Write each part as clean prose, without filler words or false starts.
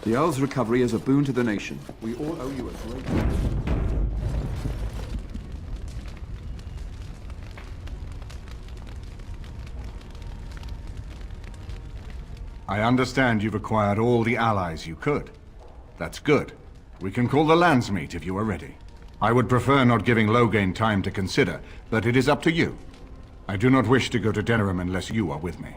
The Earl's recovery is a boon to the nation. We all owe you a great debt. I understand you've acquired all the allies you could. That's good. We can call the Landsmeet if you are ready. I would prefer not giving Loghain time to consider, but it is up to you. I do not wish to go to Denerim unless you are with me.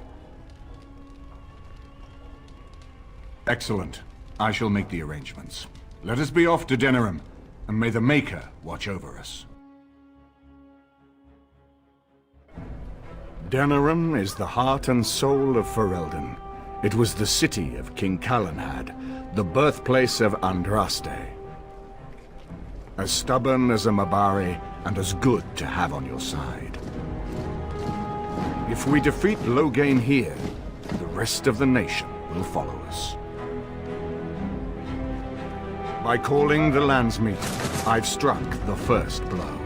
Excellent. I shall make the arrangements. Let us be off to Denerim, and may the Maker watch over us. Denerim is the heart and soul of Ferelden. It was the city of King Calenhad, the birthplace of Andraste. As stubborn as a Mabari, and as good to have on your side. If we defeat Loghain here, the rest of the nation will follow us. By calling the Landsmeet, I've struck the first blow.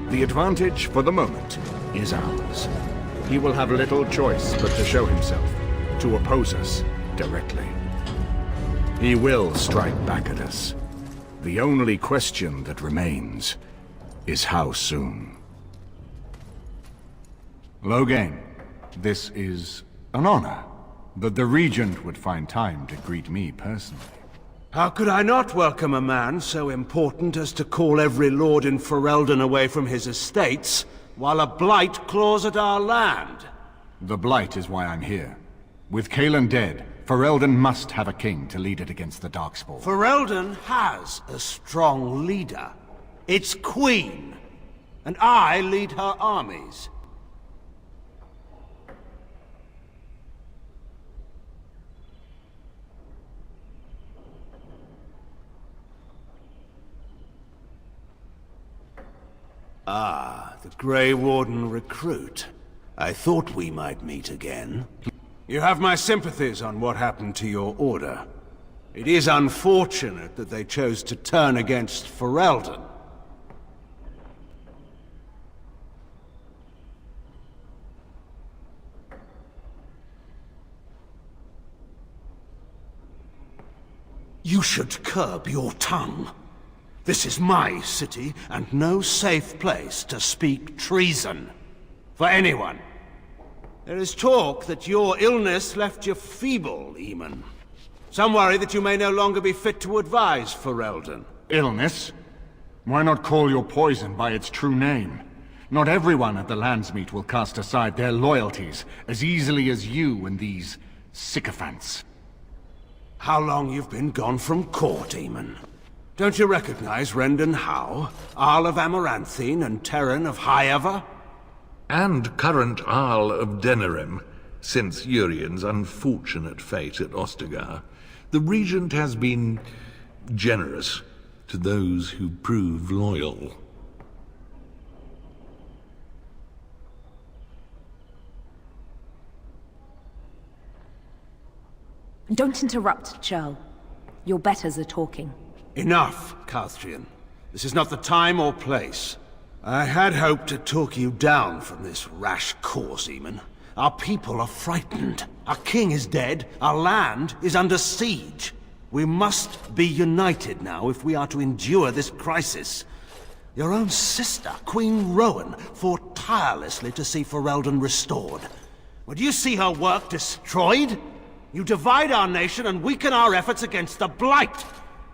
The advantage, for the moment, is ours. He will have little choice but to show himself, to oppose us directly. He will strike back at us. The only question that remains is how soon. Loghain, this is an honor, but the Regent would find time to greet me personally. How could I not welcome a man so important as to call every lord in Ferelden away from his estates, while a blight claws at our land? The blight is why I'm here. With Cailan dead, Ferelden must have a king to lead it against the Darkspawn. Ferelden has a strong leader. Its queen. And I lead her armies. Ah, the Grey Warden recruit. I thought we might meet again. You have my sympathies on what happened to your order. It is unfortunate that they chose to turn against Ferelden. You should curb your tongue. This is my city, and no safe place to speak treason. For anyone. There is talk that your illness left you feeble, Eamon. Some worry that you may no longer be fit to advise Ferelden. Illness? Why not call your poison by its true name? Not everyone at the Landsmeet will cast aside their loyalties as easily as you and these sycophants. How long you've been gone from court, Eamon? Don't you recognize Rendon Howe, Arl of Amaranthine and Terran of Highever? And current Arl of Denerim, since Urien's unfortunate fate at Ostagar. The Regent has been generous to those who prove loyal. Don't interrupt, Churl. Your betters are talking. Enough, Calthrian. This is not the time or place. I had hoped to talk you down from this rash course, Eamon. Our people are frightened. Our king is dead. Our land is under siege. We must be united now if we are to endure this crisis. Your own sister, Queen Rowan, fought tirelessly to see Ferelden restored. Would you see her work destroyed? You divide our nation and weaken our efforts against the Blight,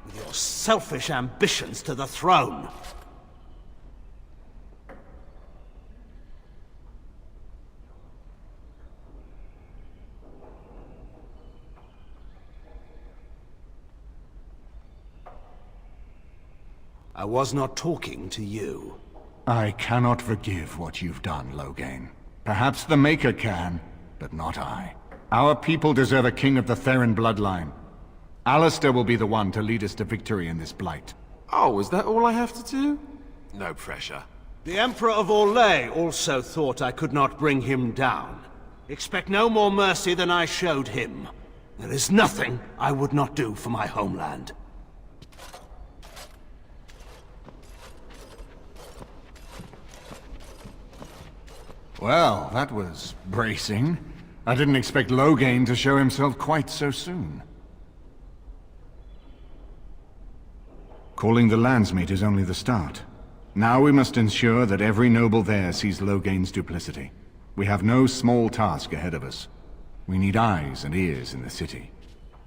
with your selfish ambitions to the throne. I was not talking to you. I cannot forgive what you've done, Loghain. Perhaps the Maker can, but not I. Our people deserve a king of the Theron bloodline. Alistair will be the one to lead us to victory in this blight. Oh, is that all I have to do? No pressure. The Emperor of Orlais also thought I could not bring him down. Expect no more mercy than I showed him. There is nothing I would not do for my homeland. Well, that was bracing. I didn't expect Loghain to show himself quite so soon. Calling the landsmeet is only the start. Now we must ensure that every noble there sees Logain's duplicity. We have no small task ahead of us. We need eyes and ears in the city.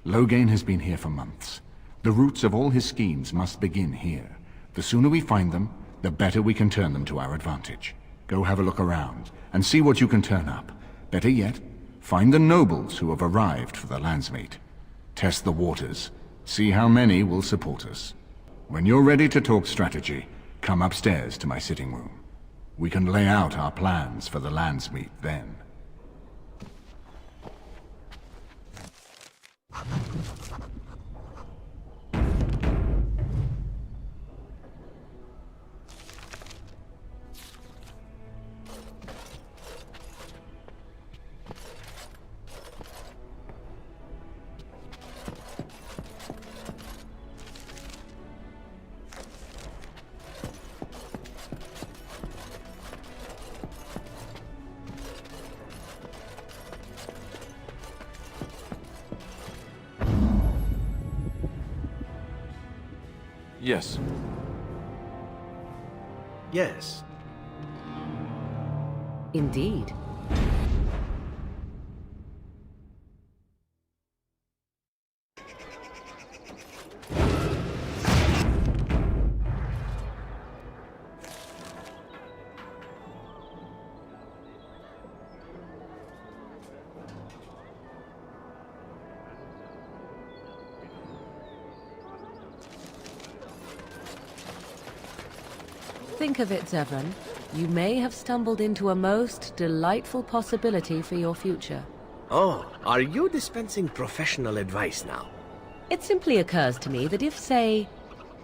Logain has been here for months. The roots of all his schemes must begin here. The sooner we find them, the better we can turn them to our advantage. Go have a look around, and see what you can turn up. Better yet, find the nobles who have arrived for the landsmeet. Test the waters. See how many will support us. When you're ready to talk strategy, come upstairs to my sitting room. We can lay out our plans for the landsmeet then. Yes. Yes. Indeed. Think of it, Zevran. You may have stumbled into a most delightful possibility for your future. Oh, are you dispensing professional advice now? It simply occurs to me that if, say,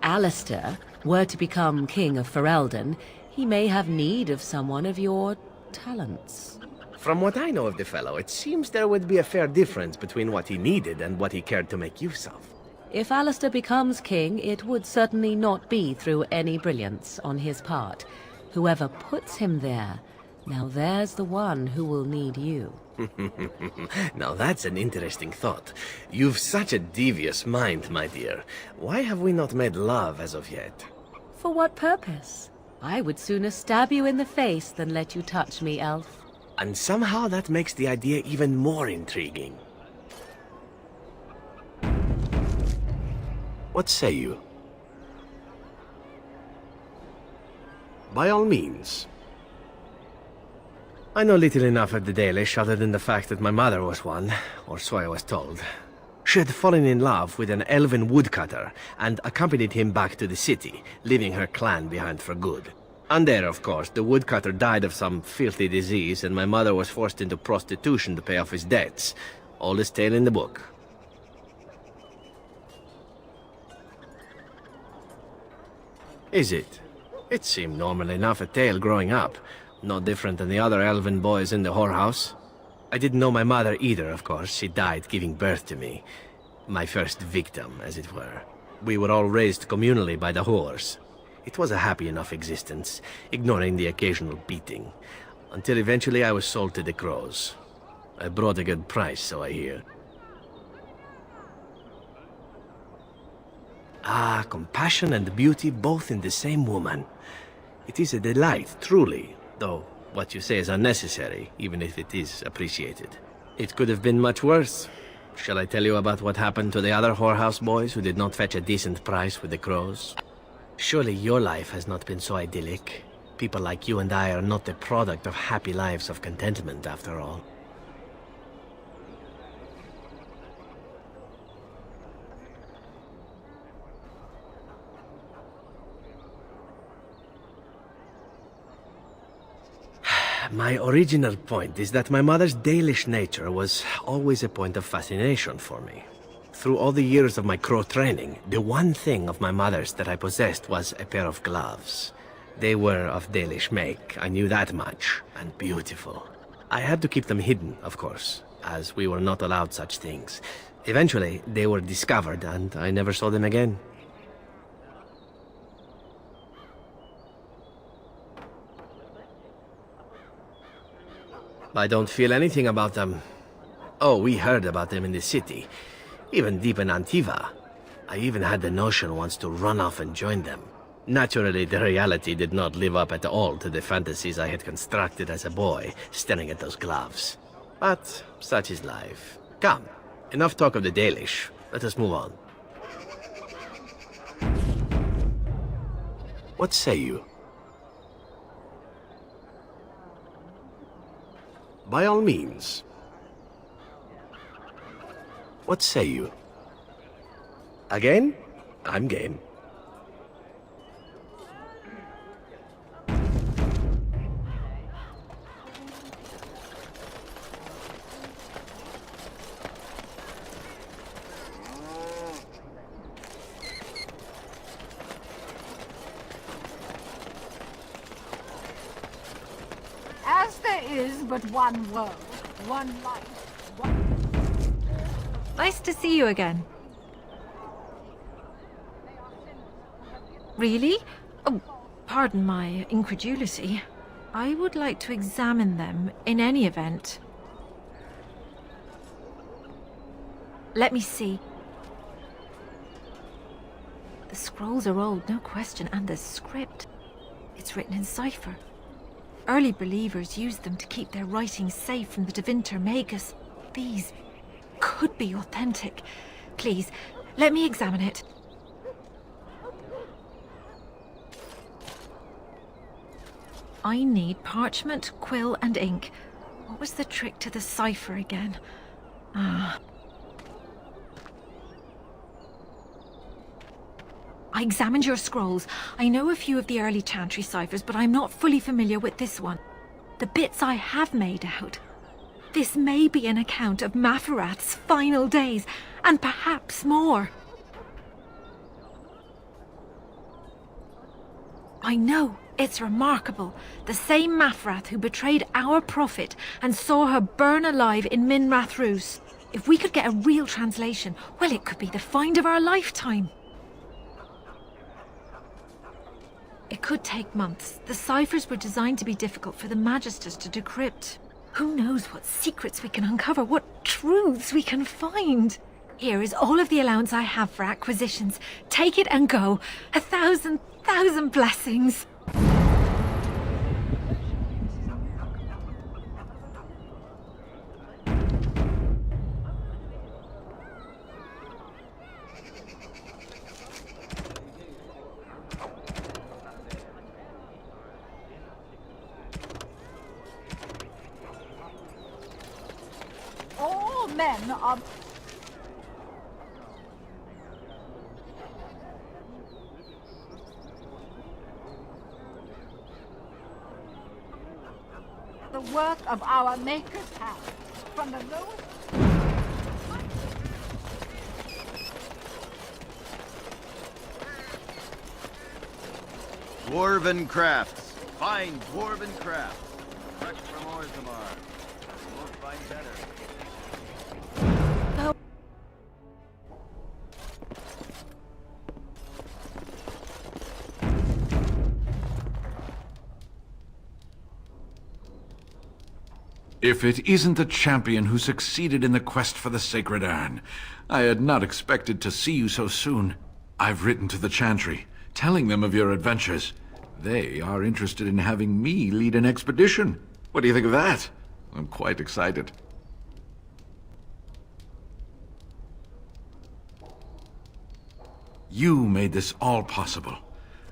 Alistair were to become King of Ferelden, he may have need of someone of your talents. From what I know of the fellow, it seems there would be a fair difference between what he needed and what he cared to make use of. If Alistair becomes king, it would certainly not be through any brilliance on his part. Whoever puts him there, now there's the one who will need you. Now that's an interesting thought. You've such a devious mind, my dear. Why have we not made love as of yet? For what purpose? I would sooner stab you in the face than let you touch me, elf. And somehow that makes the idea even more intriguing. What say you? By all means. I know little enough of the Dalish other than the fact that my mother was one, or so I was told. She had fallen in love with an elven woodcutter and accompanied him back to the city, leaving her clan behind for good. And there, of course, the woodcutter died of some filthy disease and my mother was forced into prostitution to pay off his debts. Oldest tale in the book. Is it? It seemed normal enough a tale growing up. No different than the other elven boys in the whorehouse. I didn't know my mother either, of course. She died giving birth to me. My first victim, as it were. We were all raised communally by the whores. It was a happy enough existence, ignoring the occasional beating. Until eventually I was sold to the crows. I brought a good price, so I hear. Ah, compassion and beauty both in the same woman. It is a delight, truly, though what you say is unnecessary, even if it is appreciated. It could have been much worse. Shall I tell you about what happened to the other whorehouse boys who did not fetch a decent price with the crows? Surely your life has not been so idyllic. People like you and I are not the product of happy lives of contentment, after all. My original point is that my mother's Dalish nature was always a point of fascination for me. Through all the years of my crow training, the one thing of my mother's that I possessed was a pair of gloves. They were of Dalish make, I knew that much, and beautiful. I had to keep them hidden, of course, as we were not allowed such things. Eventually, they were discovered, and I never saw them again. I don't feel anything about them. Oh, we heard about them in the city, even deep in Antiva. I even had the notion once to run off and join them. Naturally, the reality did not live up at all to the fantasies I had constructed as a boy, staring at those gloves. But such is life. Come, enough talk of the Dalish. Let us move on. What say you? By all means. What say you? Again? I'm game. As there is but one world, one life, one... Nice to see you again. Really? Oh, pardon my incredulity. I would like to examine them in any event. Let me see. The scrolls are old, no question, and the script. It's written in cipher. Early believers used them to keep their writings safe from the Devinter Magus. These could be authentic. Please, let me examine it. I need parchment, quill, and ink. What was the trick to the cipher again? Ah. I examined your scrolls. I know a few of the early chantry ciphers, but I'm not fully familiar with this one. The bits I have made out. This may be an account of Maferath's final days, and perhaps more. I know, it's remarkable. The same Maferath who betrayed our prophet and saw her burn alive in Minrath Rus. If we could get a real translation, well, it could be the find of our lifetime. It could take months. The ciphers were designed to be difficult for the Magisters to decrypt. Who knows what secrets we can uncover, what truths we can find. Here is all of the allowance I have for acquisitions. Take it and go. 1,000 blessings. All men are... the work of our Maker's hand, from the lowest... Dwarven crafts. Fine dwarven crafts. Fresh from Orzammar. Won't find better. If it isn't the champion who succeeded in the quest for the Sacred Urn, I had not expected to see you so soon. I've written to the Chantry, telling them of your adventures. They are interested in having me lead an expedition. What do you think of that? I'm quite excited. You made this all possible.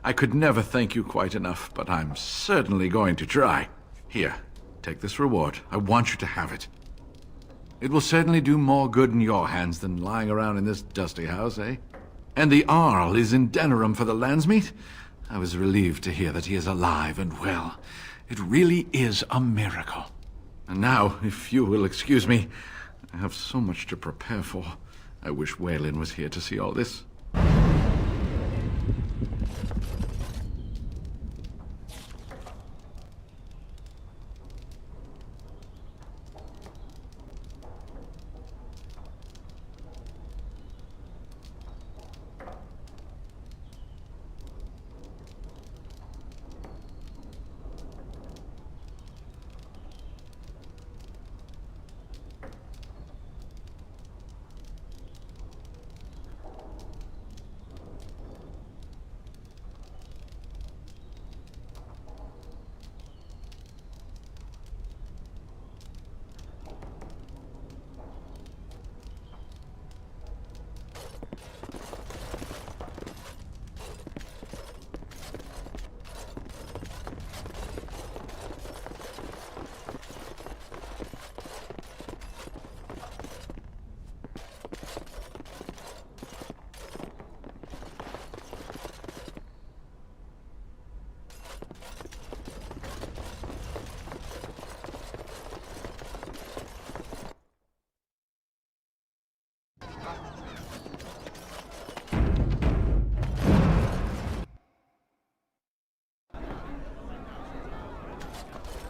I could never thank you quite enough, but I'm certainly going to try. Here. Take this reward. I want you to have it. It will certainly do more good in your hands than lying around in this dusty house, eh? And the Arl is in Denerim for the Landsmeet? I was relieved to hear that he is alive and well. It really is a miracle. And now, if you will excuse me, I have so much to prepare for. I wish Waylin was here to see all this.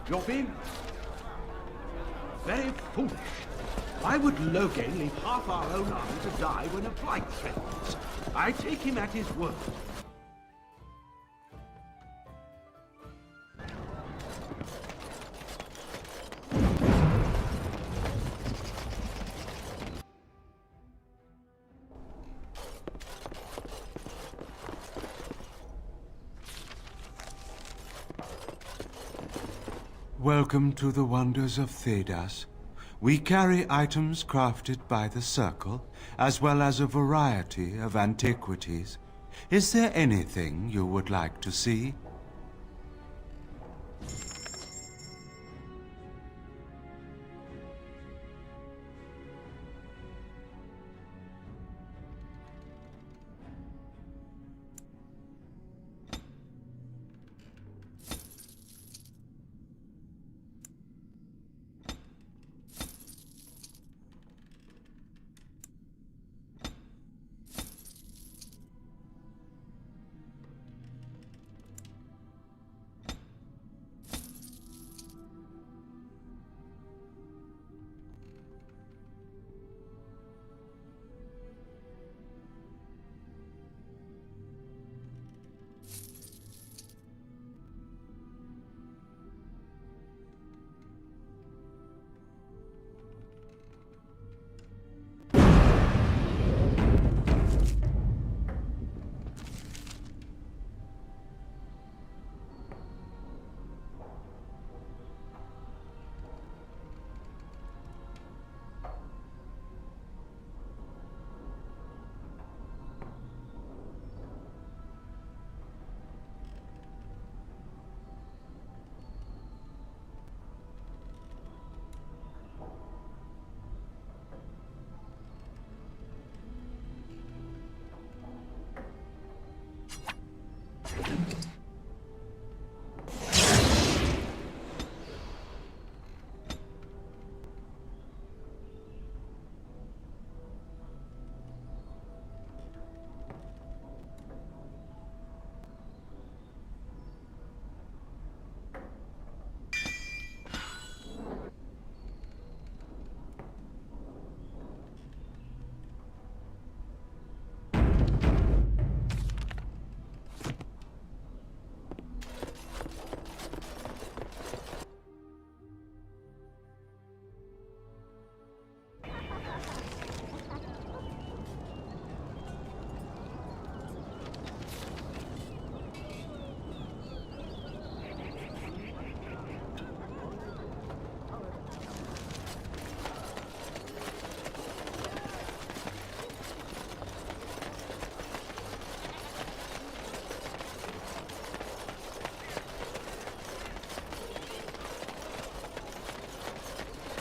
You're being very foolish. Why would Loghain leave half our own army to die when a blight threatens? I take him at his word. Welcome to the wonders of Thedas. We carry items crafted by the Circle, as well as a variety of antiquities. Is there anything you would like to see?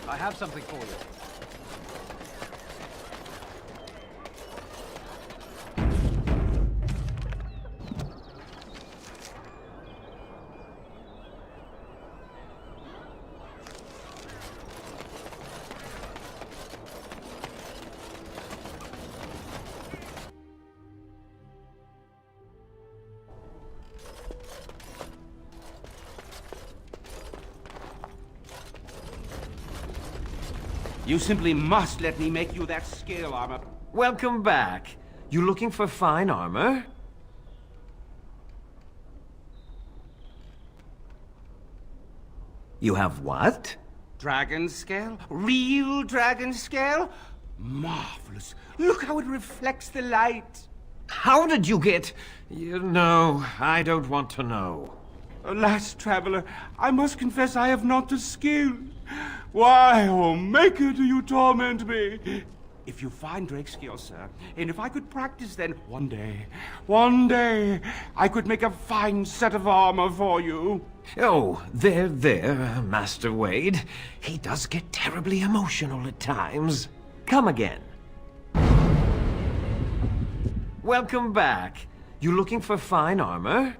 I have something for you. You simply must let me make you that scale armor. Welcome back. You looking for fine armor? You have what? Dragon scale? Real dragon scale? Marvelous. Look how it reflects the light. How did you get... No, I don't want to know. Alas, traveler, I must confess I have not the skill. Why, oh maker, do you torment me? If you find Drake's skill, sir, and if I could practice, then one day, I could make a fine set of armor for you. Oh, there, Master Wade. He does get terribly emotional at times. Come again. Welcome back. You looking for fine armor?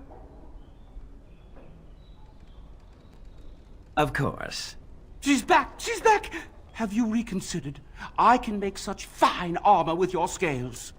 Of course. She's back! She's back! Have you reconsidered? I can make such fine armor with your scales.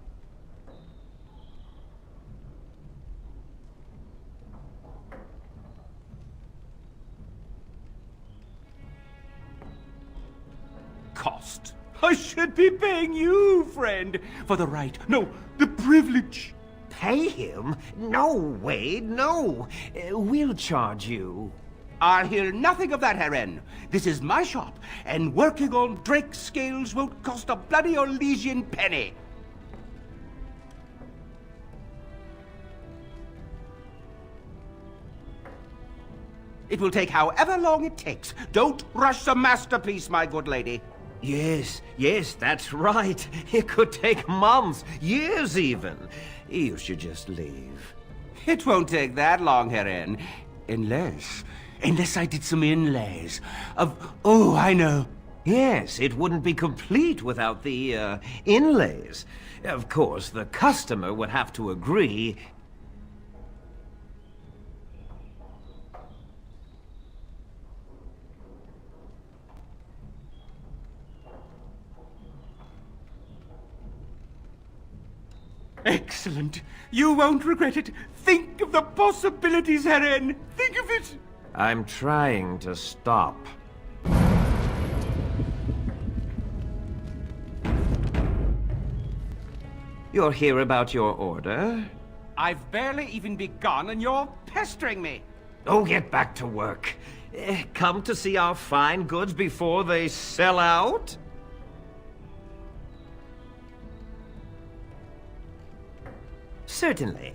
be paying you, friend, for the right, no, the privilege. Pay him? No, Wade, no. We'll charge you. I'll hear nothing of that, Herren. This is my shop, and working on Drake's scales won't cost a bloody Elysian penny. It will take however long it takes. Don't rush the masterpiece, my good lady. Yes, that's right. It could take months, years even. You should just leave. It won't take that long, Herren. Unless I did some inlays of... Oh, I know. Yes, it wouldn't be complete without the, inlays. Of course, the customer would have to agree. Excellent. You won't regret it. Think of the possibilities, Herren. Think of it. I'm trying to stop. You're here about your order? I've barely even begun and you're pestering me. Oh, get back to work. Come to see our fine goods before they sell out? Certainly.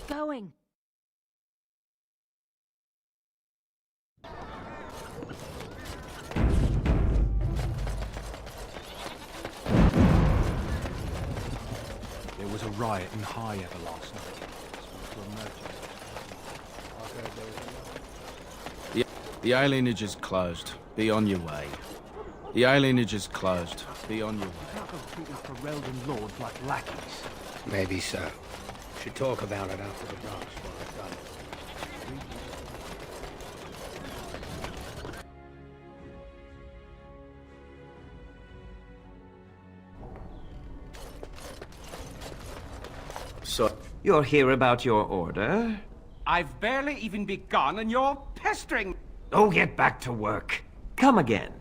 Going. There was a riot in High Ever last night. The alienage is closed. Be on your way. The alienage is closed. Be on your way. You can't go treating Ferelden lords like lackeys. Maybe so. Should talk about it after the docks while I've done it. So, you're here about your order? I've barely even begun and you're pestering... Oh, get back to work. Come again.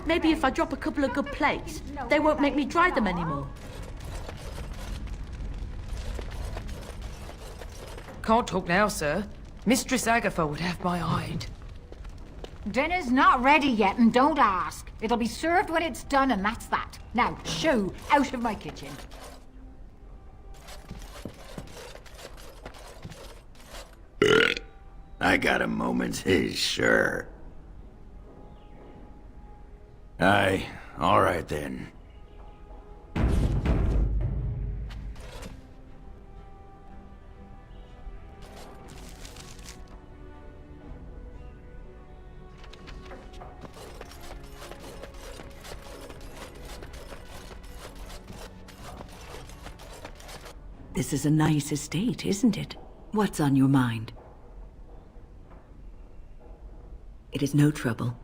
Maybe if I drop a couple of good plates, they won't make me dry them anymore. Can't talk now, sir. Mistress Agatha would have my hide. Dinner's not ready yet, and don't ask. It'll be served when it's done, and that's that. Now, shoo, out of my kitchen. I got a moment, sure. Aye, all right then. This is a nice estate, isn't it? What's on your mind? It is no trouble.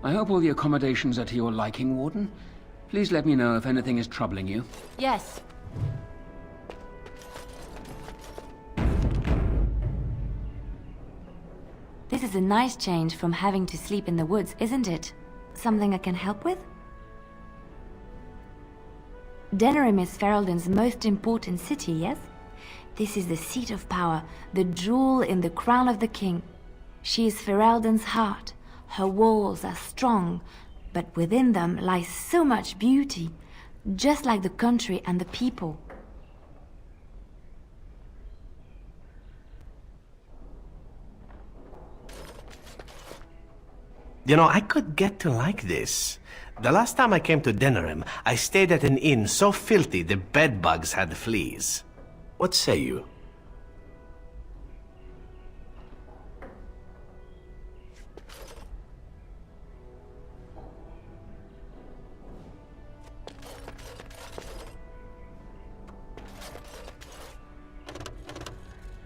I hope all the accommodations are to your liking, Warden. Please let me know if anything is troubling you. Yes. This is a nice change from having to sleep in the woods, isn't it? Something I can help with? Denerim is Ferelden's most important city, yes? This is the seat of power, the jewel in the crown of the king. She is Ferelden's heart. Her walls are strong, but within them lies so much beauty, just like the country and the people. You know, I could get to like this. The last time I came to Denerim, I stayed at an inn so filthy the bedbugs had fleas. What say you?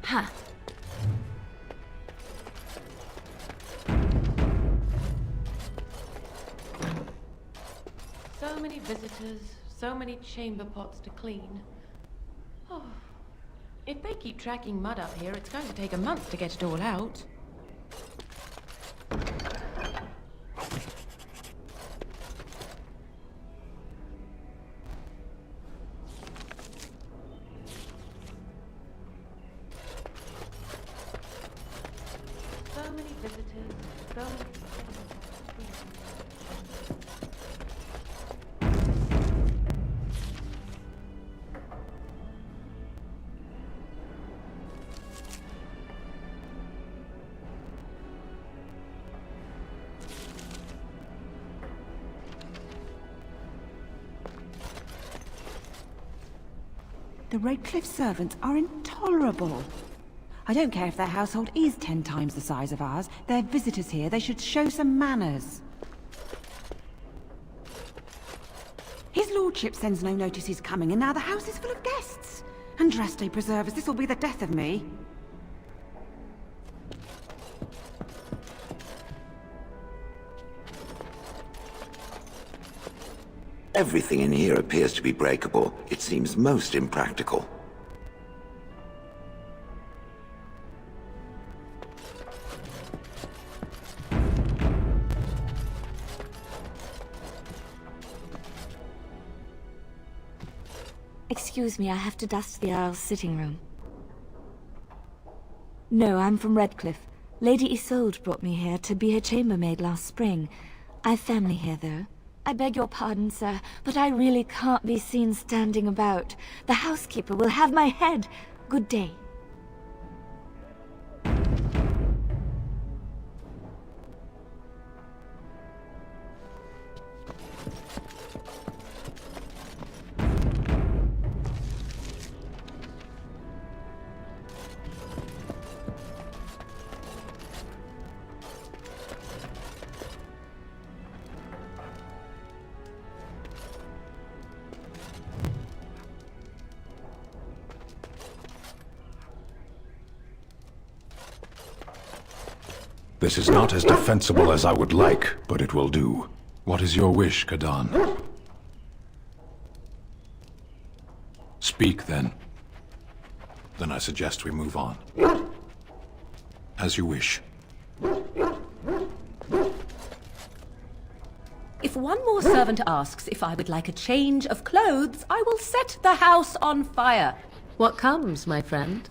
Huh. So many visitors, so many chamber pots to clean. Oh, if they keep tracking mud up here, it's going to take a month to get it all out. So many visitors, so many... The Redcliffe servants are intolerable. I don't care if their household is 10 times the size of ours. They're visitors here. They should show some manners. His lordship sends no notice he's coming, and now the house is full of guests. Andraste preserve us, this will be the death of me. Everything in here appears to be breakable. It seems most impractical. Excuse me, I have to dust the Earl's sitting room. No, I'm from Redcliffe. Lady Isolde brought me here to be her chambermaid last spring. I've family here, though. I beg your pardon, sir, but I really can't be seen standing about. The housekeeper will have my head. Good day. This is not as defensible as I would like, but it will do. What is your wish, Kadan? Speak, then. Then I suggest we move on. As you wish. If one more servant asks if I would like a change of clothes, I will set the house on fire. What comes, my friend?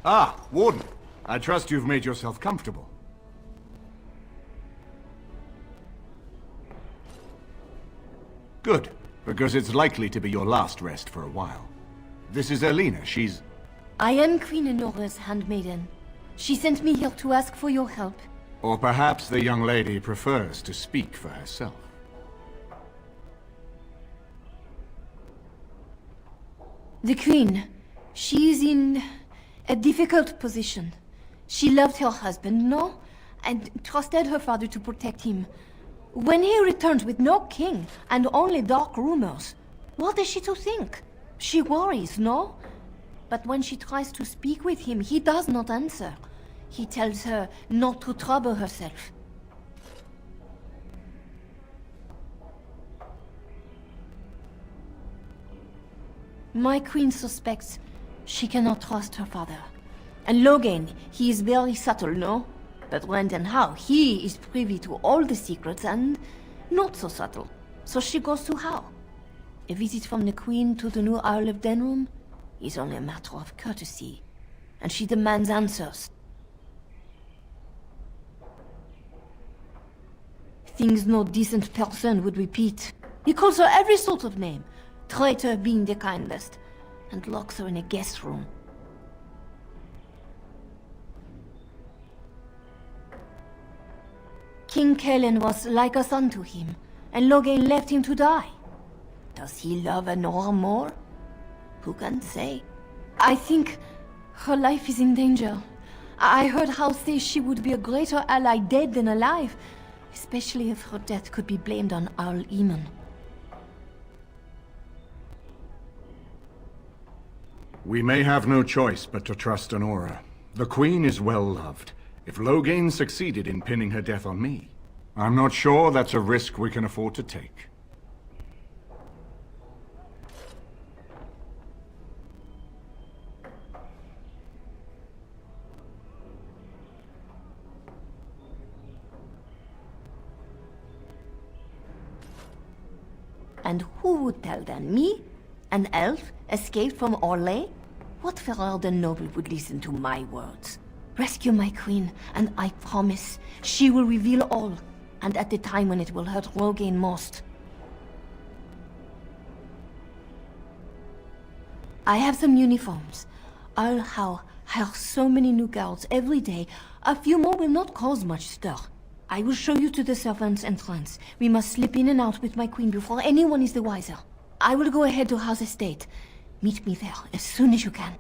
Ah, Warden. I trust you've made yourself comfortable. Good, because it's likely to be your last rest for a while. This is Elena. She's... I am Queen Enora's handmaiden. She sent me here to ask for your help. Or perhaps the young lady prefers to speak for herself. The Queen, she is in a difficult position. She loved her husband, no? And trusted her father to protect him. When he returns with no king and only dark rumors, what is she to think? She worries, no? But when she tries to speak with him, he does not answer. He tells her not to trouble herself. My queen suspects she cannot trust her father. And Logain, he is very subtle, no? But when and how, he is privy to all the secrets and not so subtle. So she goes to how? A visit from the queen to the new Isle of Denrum is only a matter of courtesy. And she demands answers. Things no decent person would repeat. He calls her every sort of name, traitor being the kindest, and locks her in a guest room. King Kalen was like a son to him, and Logain left him to die. Does he love Enora more? Who can say? I think her life is in danger. I heard House say she would be a greater ally dead than alive, especially if her death could be blamed on Owl Eamon. We may have no choice but to trust Enora. The Queen is well loved. If Logain succeeded in pinning her death on me, I'm not sure that's a risk we can afford to take. And who would tell then? Me? An elf escaped from Orlais? What Ferelden noble would listen to my words? Rescue my queen, and I promise she will reveal all, and at the time when it will hurt Logain most. I have some uniforms. I'll hire so many new guards every day. A few more will not cause much stir. I will show you to the servants' entrance. We must slip in and out with my queen before anyone is the wiser. I will go ahead to House Estate. Meet me there as soon as you can.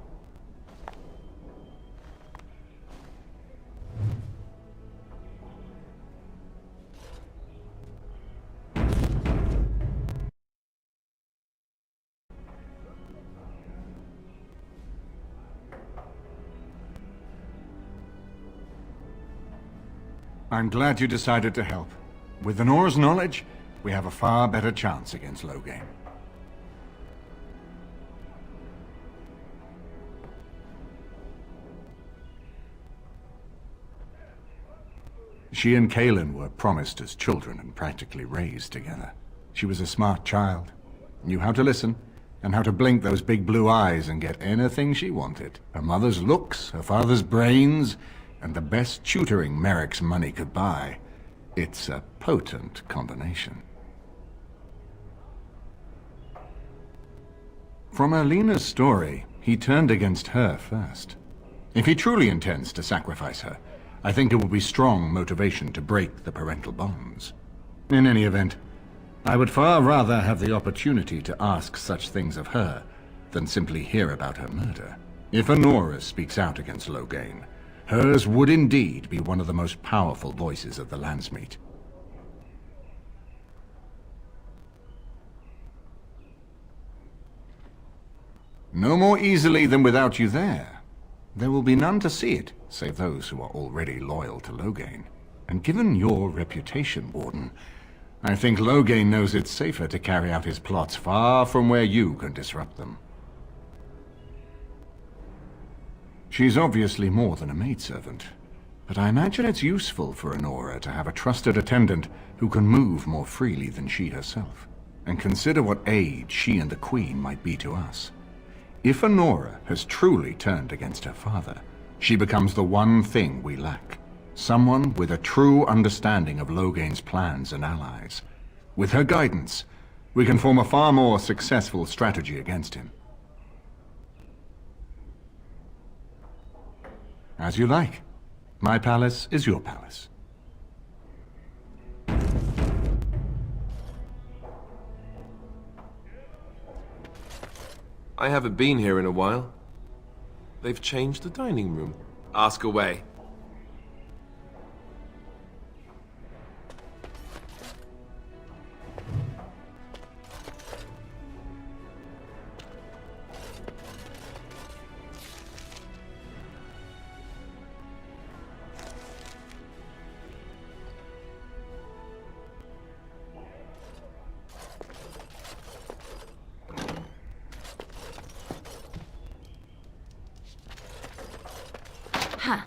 I'm glad you decided to help. With Enora's knowledge, we have a far better chance against Logain. She and Kalen were promised as children and practically raised together. She was a smart child, knew how to listen, and how to blink those big blue eyes and get anything she wanted. Her mother's looks, her father's brains, and the best tutoring Merrick's money could buy. It's a potent combination. From Elena's story, he turned against her first. If he truly intends to sacrifice her, I think it will be strong motivation to break the parental bonds. In any event, I would far rather have the opportunity to ask such things of her than simply hear about her murder. If Enora speaks out against Logain, hers would indeed be one of the most powerful voices of the Landsmeet. No more easily than without you there. There will be none to see it, save those who are already loyal to Logain. And given your reputation, Warden, I think Logain knows it's safer to carry out his plots far from where you can disrupt them. She's obviously more than a maidservant, but I imagine it's useful for Enora to have a trusted attendant who can move more freely than she herself. And consider what aid she and the Queen might be to us. If Enora has truly turned against her father, She becomes the one thing we lack. Someone with a true understanding of Loghain's plans and allies. With her guidance, we can form a far more successful strategy against him. As you like. My palace is your palace. I haven't been here in a while. They've changed the dining room. Ask away. Ha!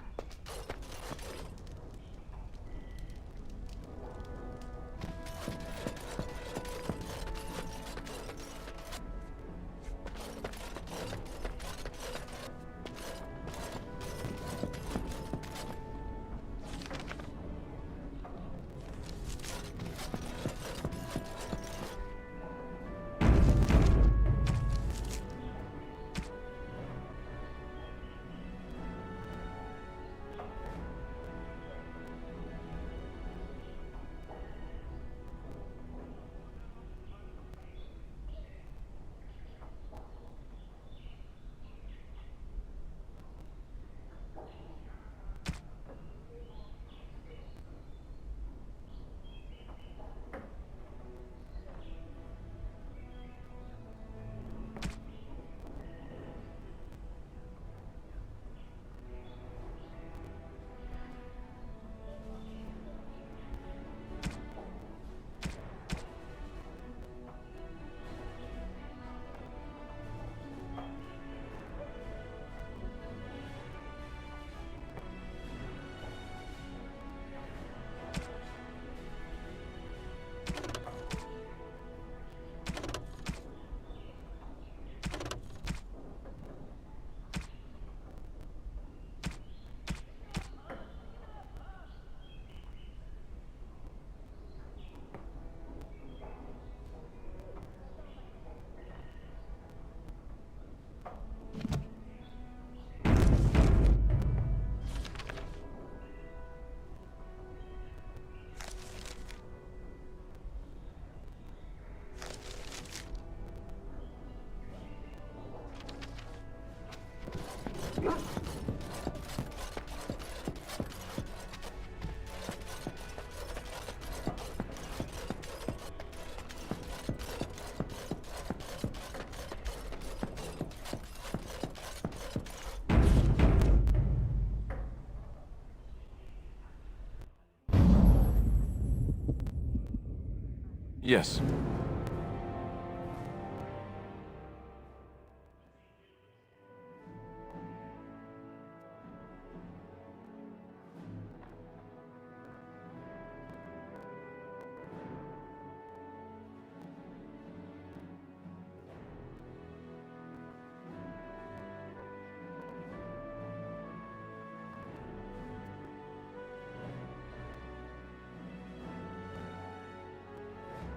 Yes.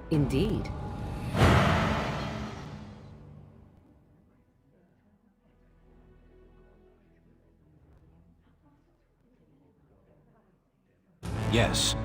Indeed. Yes.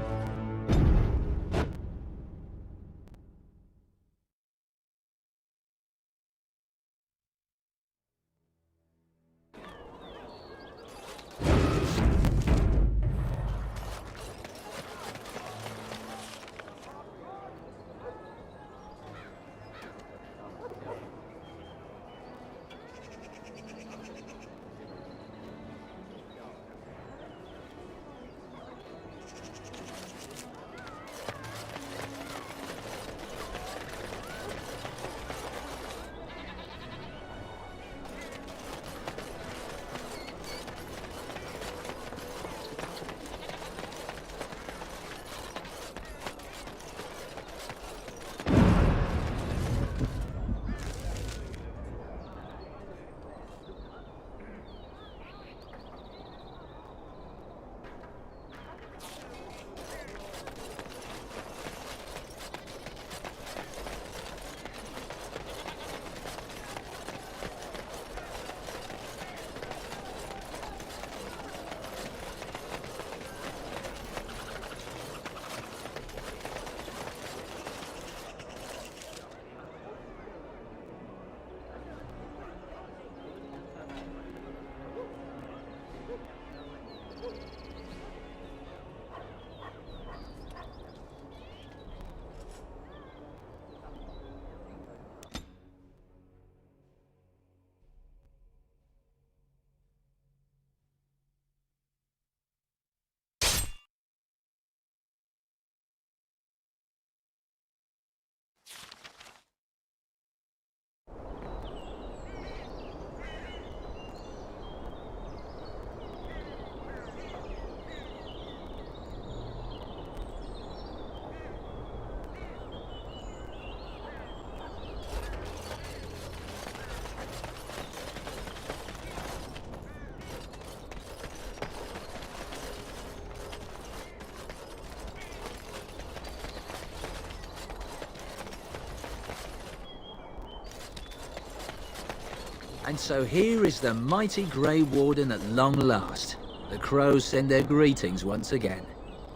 And so here is the mighty Grey Warden at long last. The crows send their greetings once again.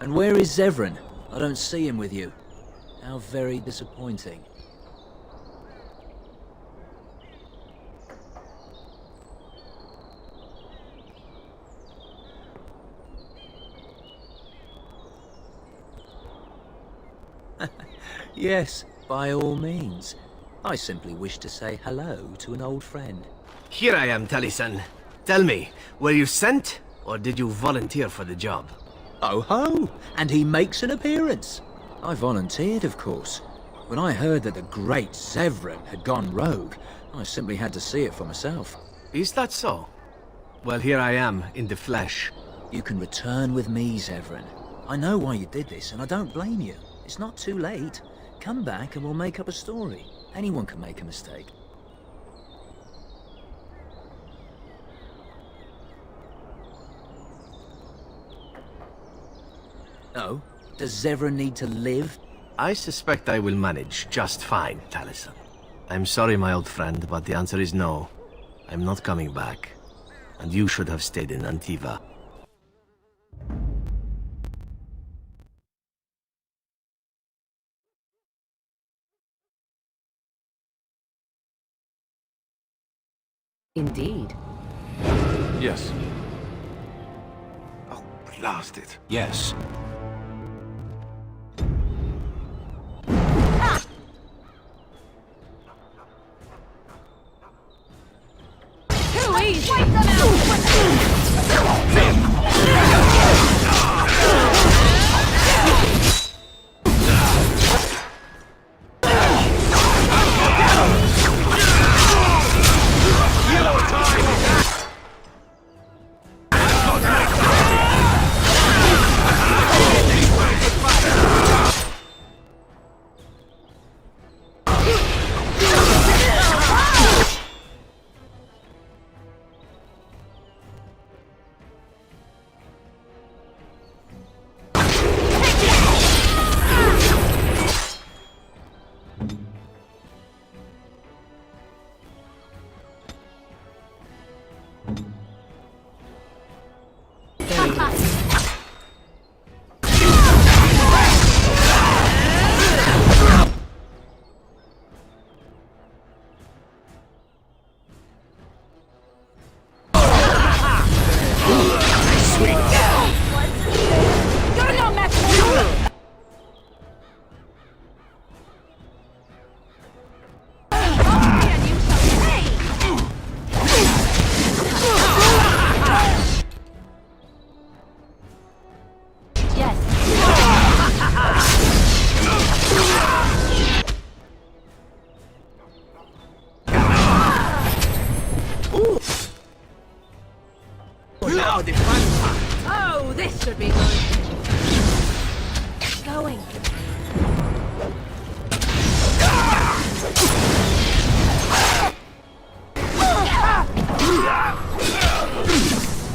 And where is Zevran? I don't see him with you. How very disappointing. Yes, by all means. I simply wish to say hello to an old friend. Here I am, Taliesin. Tell me, were you sent, or did you volunteer for the job? Oh ho! And he makes an appearance. I volunteered, of course. When I heard that the great Zevran had gone rogue, I simply had to see it for myself. Is that so? Well, here I am, in the flesh. You can return with me, Zevran. I know why you did this, and I don't blame you. It's not too late. Come back and we'll make up a story. Anyone can make a mistake. Oh? Does Zevran need to live? I suspect I will manage just fine, Taliesin. I'm sorry, my old friend, but the answer is no. I'm not coming back. And you should have stayed in Antiva. Indeed. Yes. Oh, blast it. Yes. Too easy! Wipe them out! Now the fun part. Oh, this should be good. Going.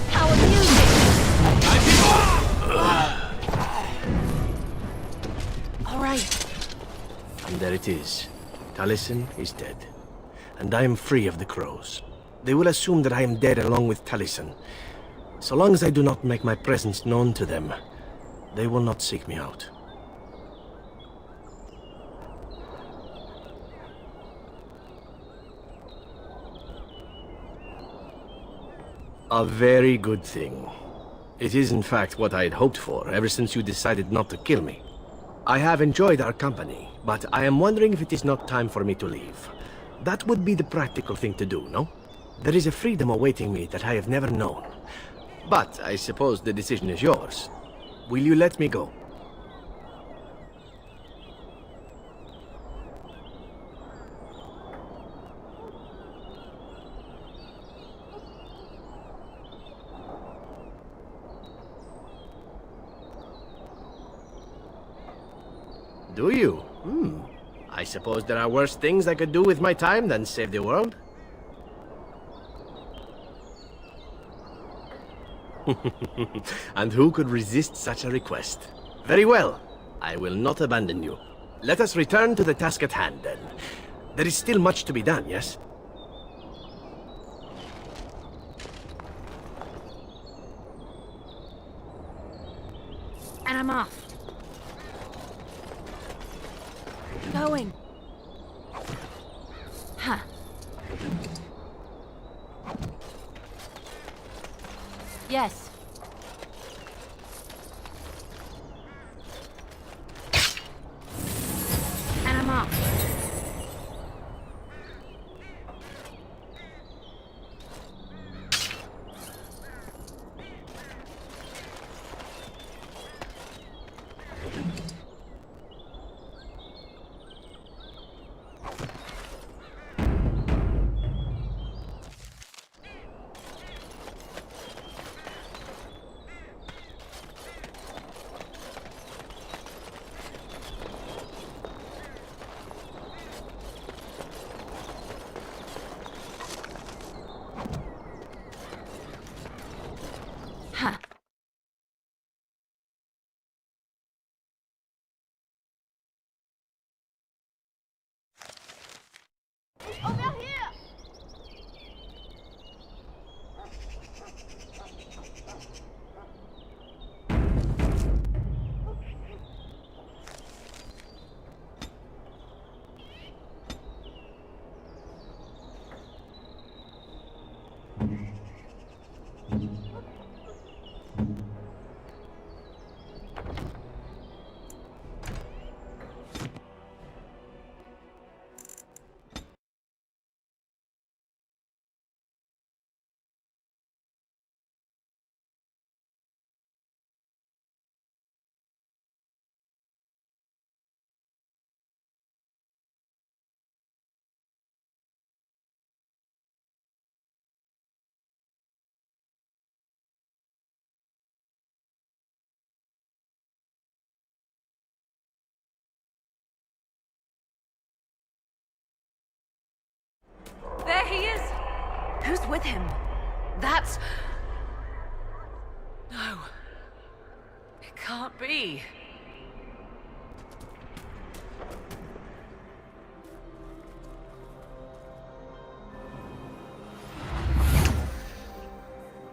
How amusing! All right. And there it is. Taliesin is dead. And I am free of the crows. They will assume that I am dead along with Taliesin. So long as I do not make my presence known to them, they will not seek me out. A very good thing. It is in fact what I had hoped for ever since you decided not to kill me. I have enjoyed our company, but I am wondering if it is not time for me to leave. That would be the practical thing to do, no? There is a freedom awaiting me that I have never known. But I suppose the decision is yours. Will you let me go? Do you? I suppose there are worse things I could do with my time than save the world. And who could resist such a request? Very well. I will not abandon you. Let us return to the task at hand, then. There is still much to be done, yes? Going. Huh. Yes. And I'm off. Huh. Over here! There he is! Who's with him? That's... No. It can't be.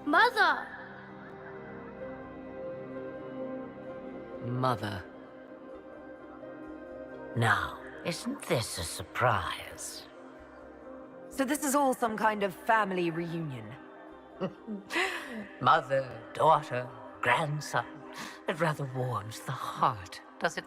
Mother! Mother. Now, isn't this a surprise? So this is all some kind of family reunion? Mother, daughter, grandson. It rather warms the heart, does it?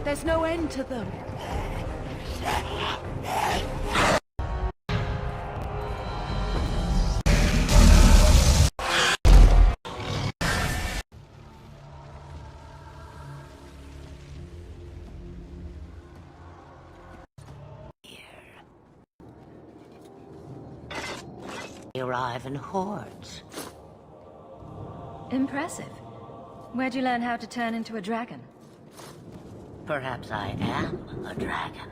There's no end to them. They arrive in hordes. Impressive. Where'd you learn how to turn into a dragon? Perhaps I am a dragon.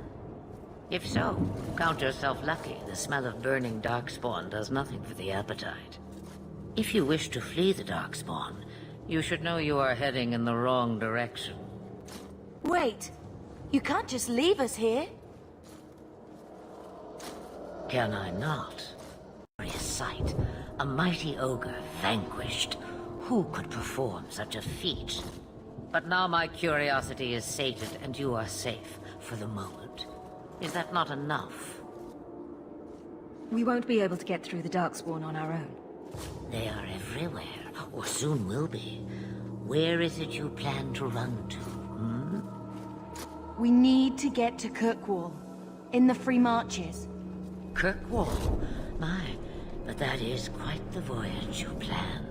If so, count yourself lucky. The smell of burning darkspawn does nothing for the appetite. If you wish to flee the darkspawn, you should know you are heading in the wrong direction. Wait. You can't just leave us here. Can I not? A sight. A mighty ogre vanquished. Who could perform such a feat? But now my curiosity is sated and you are safe for the moment. Is that not enough? We won't be able to get through the Darkspawn on our own. They are everywhere, or soon will be. Where is it you plan to run to, We need to get to Kirkwall, in the Free Marches. Kirkwall? My, but that is quite the voyage you plan.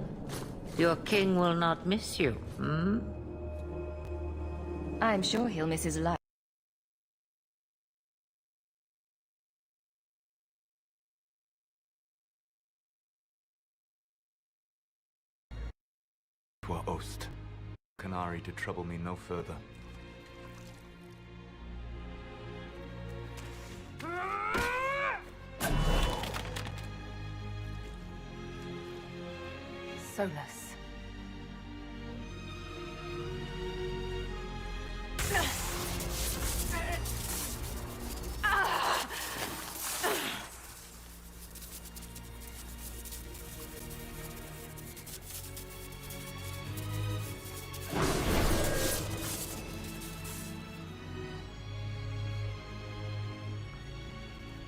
Your king will not miss you, I'm sure he'll miss his life. 'Twere Ost. Canary to trouble me no further. Solus.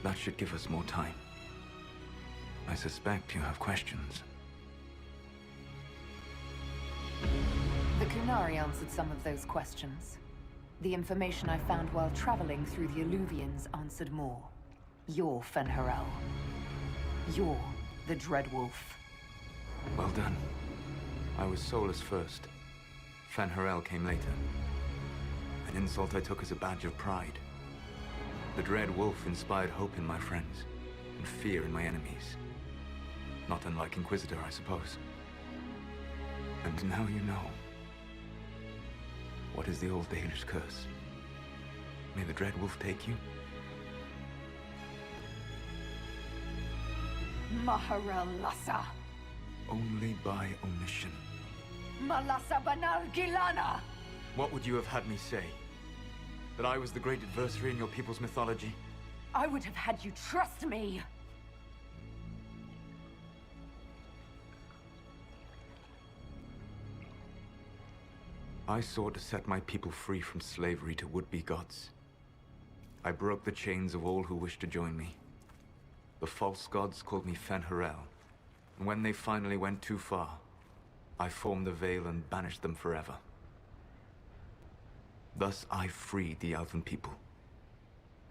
That should give us more time. I suspect you have questions. The Kunari answered some of those questions. The information I found while traveling through the Alluvians answered more. You're Fen'Harel. You're the Dreadwolf. Well done. I was Solus first. Fen'Harel came later. An insult I took as a badge of pride. The Dread Wolf inspired hope in my friends, and fear in my enemies. Not unlike Inquisitor, I suppose. And now you know. What is the old Danish curse? May the Dread Wolf take you? Maharel Lassa. Only by omission. Malassa Banal Gilana. What would you have had me say? That I was the great adversary in your people's mythology? I would have had you trust me. I sought to set my people free from slavery to would-be gods. I broke the chains of all who wished to join me. The false gods called me Fen'Harel, and when they finally went too far, I formed the Veil and banished them forever. Thus I freed the Elven people,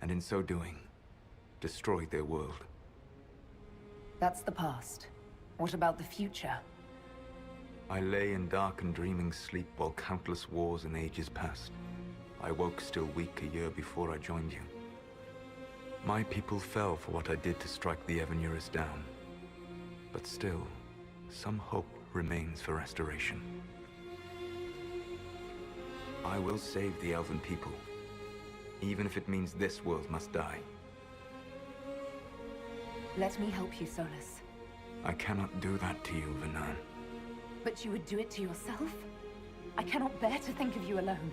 and in so doing, destroyed their world. That's the past. What about the future? I lay in dark and dreaming sleep while countless wars and ages passed. I woke still weak a year before I joined you. My people fell for what I did to strike the Evanurus down. But still, some hope remains for restoration. I will save the Elven people, even if it means this world must die. Let me help you, Solus. I cannot do that to you, Vernan. But you would do it to yourself? I cannot bear to think of you alone.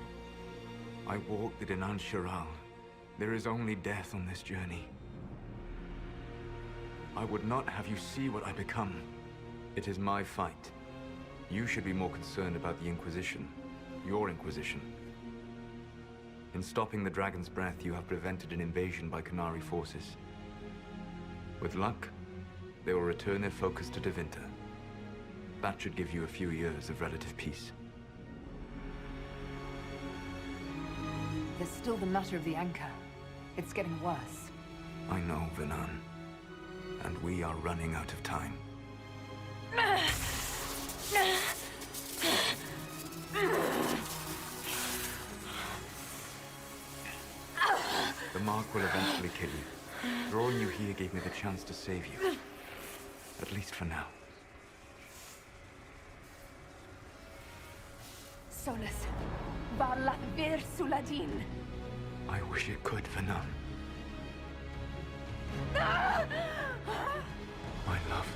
I walked the Dinan Shiral. There is only death on this journey. I would not have you see what I become. It is my fight. You should be more concerned about the Inquisition. Your Inquisition. In stopping the Dragon's Breath, you have prevented an invasion by Qunari forces. With luck, they will return their focus to Tevinter. That should give you a few years of relative peace. There's still the matter of the anchor. It's getting worse. I know, Vernan. And we are running out of time. The mark will eventually kill you. Drawing you here gave me the chance to save you. At least for now. Solus. Varlat Vir Suladin. I wish it could, Vernan. My love.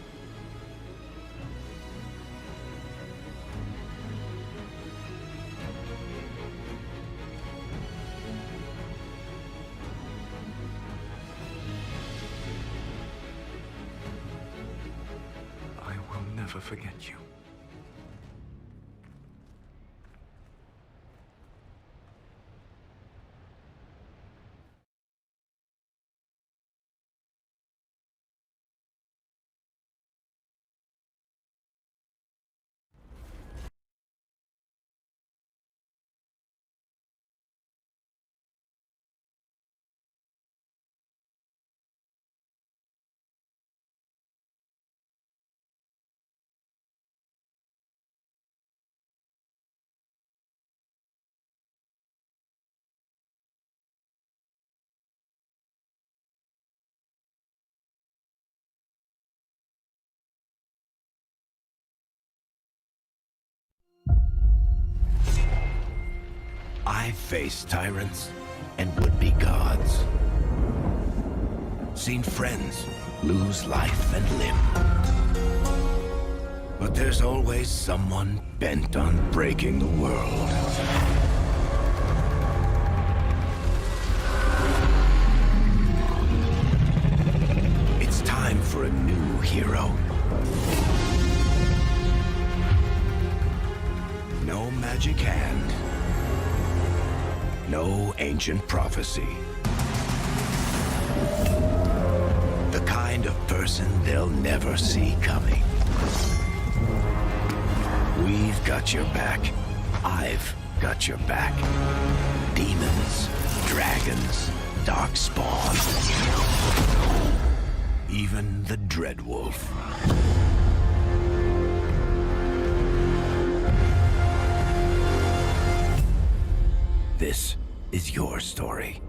I will never forget you. I've faced tyrants and would-be gods. Seen friends lose life and limb. But there's always someone bent on breaking the world. It's time for a new hero. No magic hand. No ancient prophecy. The kind of person they'll never see coming. We've got your back. I've got your back. Demons, dragons, darkspawn. Even the Dreadwolf. This is your story.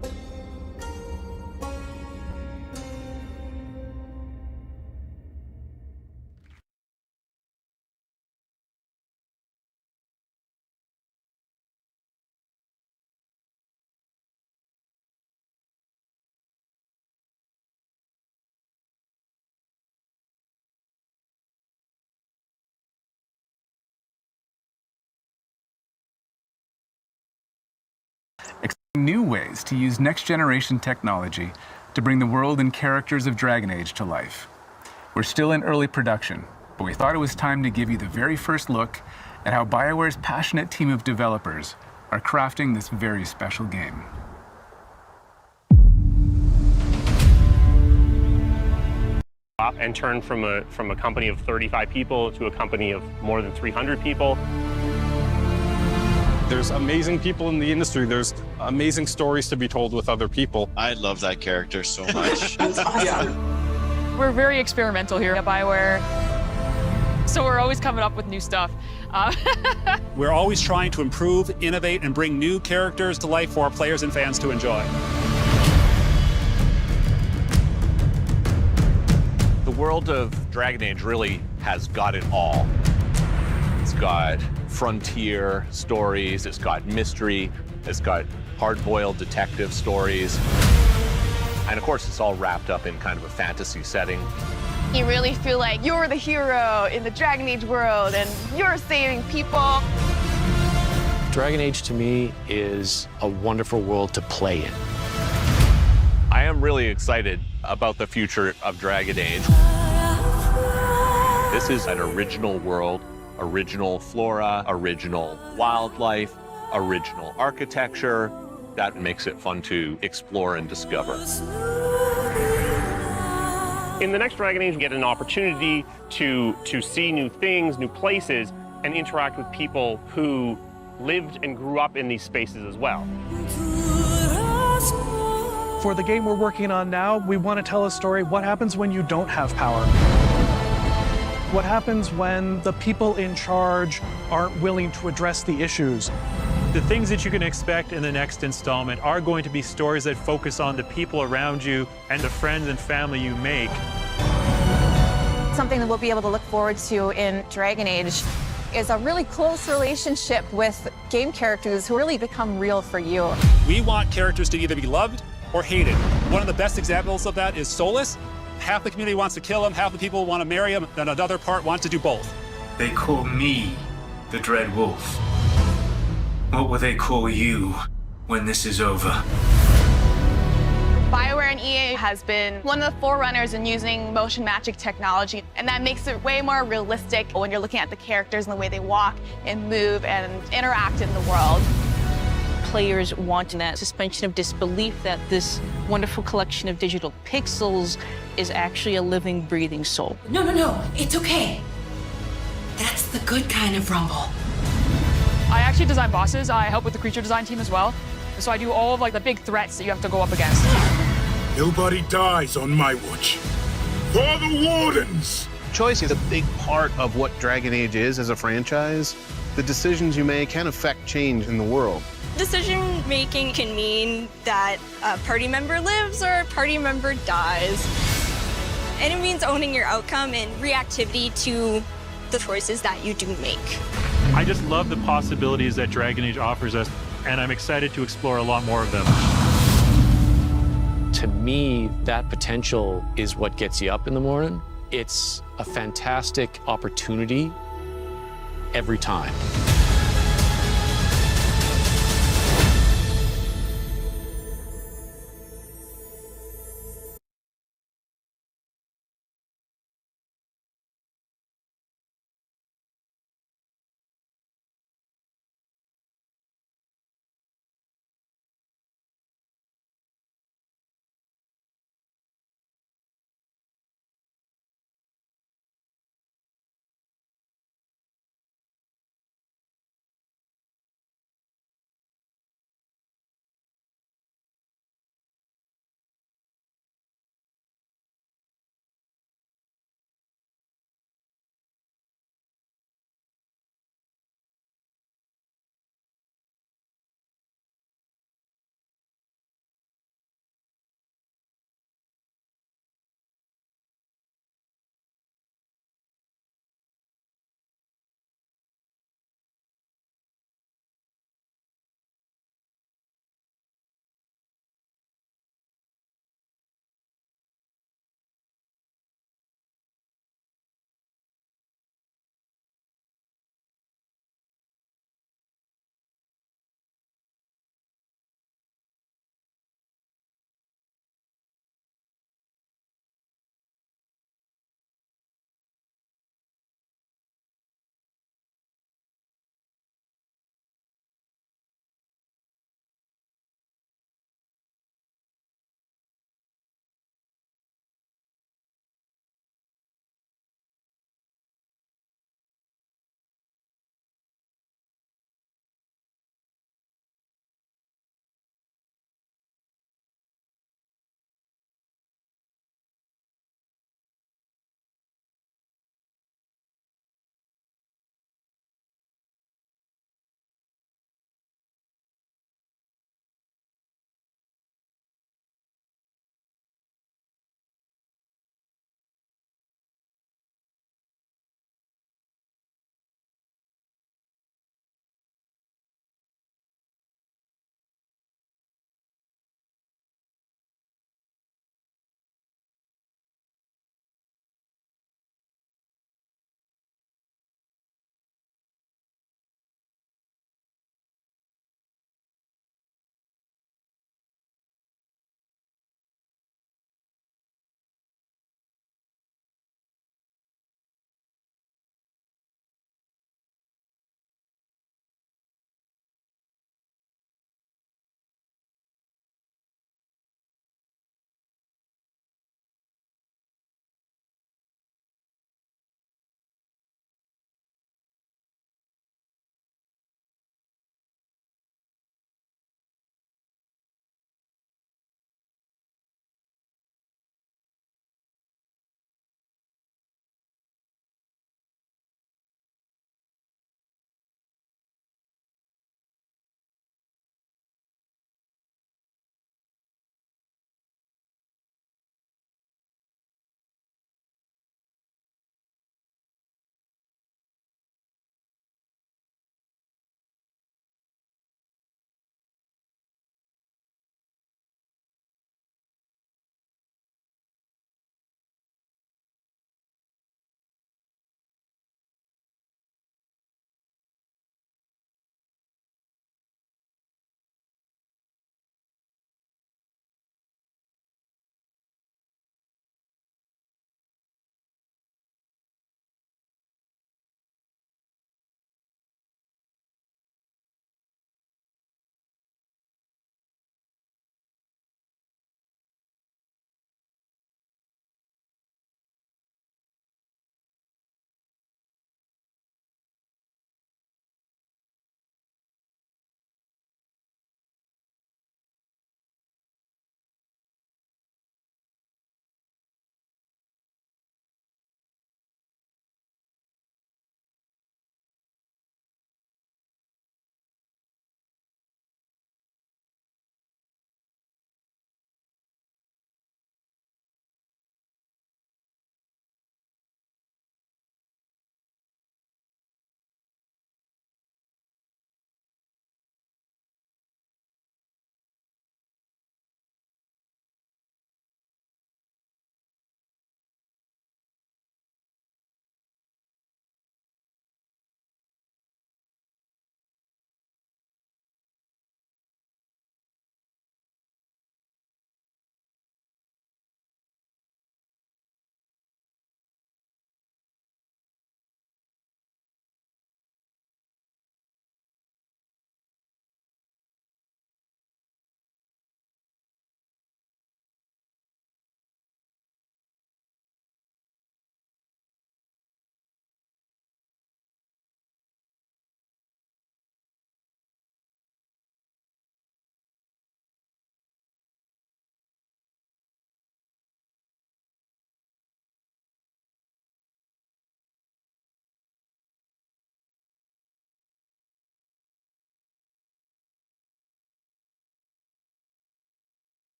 New ways to use next-generation technology to bring the world and characters of Dragon Age to life. We're still in early production, but we thought it was time to give you the very first look at how BioWare's passionate team of developers are crafting this very special game. And turn from a company of 35 people to a company of more than 300 people. There's amazing people in the industry. There's amazing stories to be told with other people. I love that character so much. That's awesome. We're very experimental here at BioWare, so we're always coming up with new stuff. We're always trying to improve, innovate, and bring new characters to life for our players and fans to enjoy. The world of Dragon Age really has got it all. It's got frontier stories, it's got mystery, it's got hard-boiled detective stories. And of course, it's all wrapped up in kind of a fantasy setting. You really feel like you're the hero in the Dragon Age world and you're saving people. Dragon Age to me is a wonderful world to play in. I am really excited about the future of Dragon Age. This is an original world, original flora, original wildlife, original architecture. That makes it fun to explore and discover. In the next Dragon Age, you get an opportunity to see new things, new places, and interact with people who lived and grew up in these spaces as well. For the game we're working on now, we want to tell a story. What happens when you don't have power? What happens when the people in charge aren't willing to address the issues? The things that you can expect in the next installment are going to be stories that focus on the people around you and the friends and family you make. Something that we'll be able to look forward to in Dragon Age is a really close relationship with game characters who really become real for you. We want characters to either be loved or hated. One of the best examples of that is Solus. Half the community wants to kill him, half the people want to marry him, and another part wants to do both. They call me the Dread Wolf. What will they call you when this is over? BioWare and EA has been one of the forerunners in using motion matching technology, and that makes it way more realistic when you're looking at the characters and the way they walk and move and interact in the world. Players want that suspension of disbelief that this wonderful collection of digital pixels is actually a living, breathing soul. No, it's okay. That's the good kind of rumble. I actually design bosses. I help with the creature design team as well. So I do all of the big threats that you have to go up against. Nobody dies on my watch. For the Wardens! Choice is a big part of what Dragon Age is as a franchise. The decisions you make can affect change in the world. Decision making can mean that a party member lives or a party member dies. And it means owning your outcome and reactivity to the choices that you do make. I just love the possibilities that Dragon Age offers us. and I'm excited to explore a lot more of them. To me, that potential is what gets you up in the morning. It's a fantastic opportunity every time.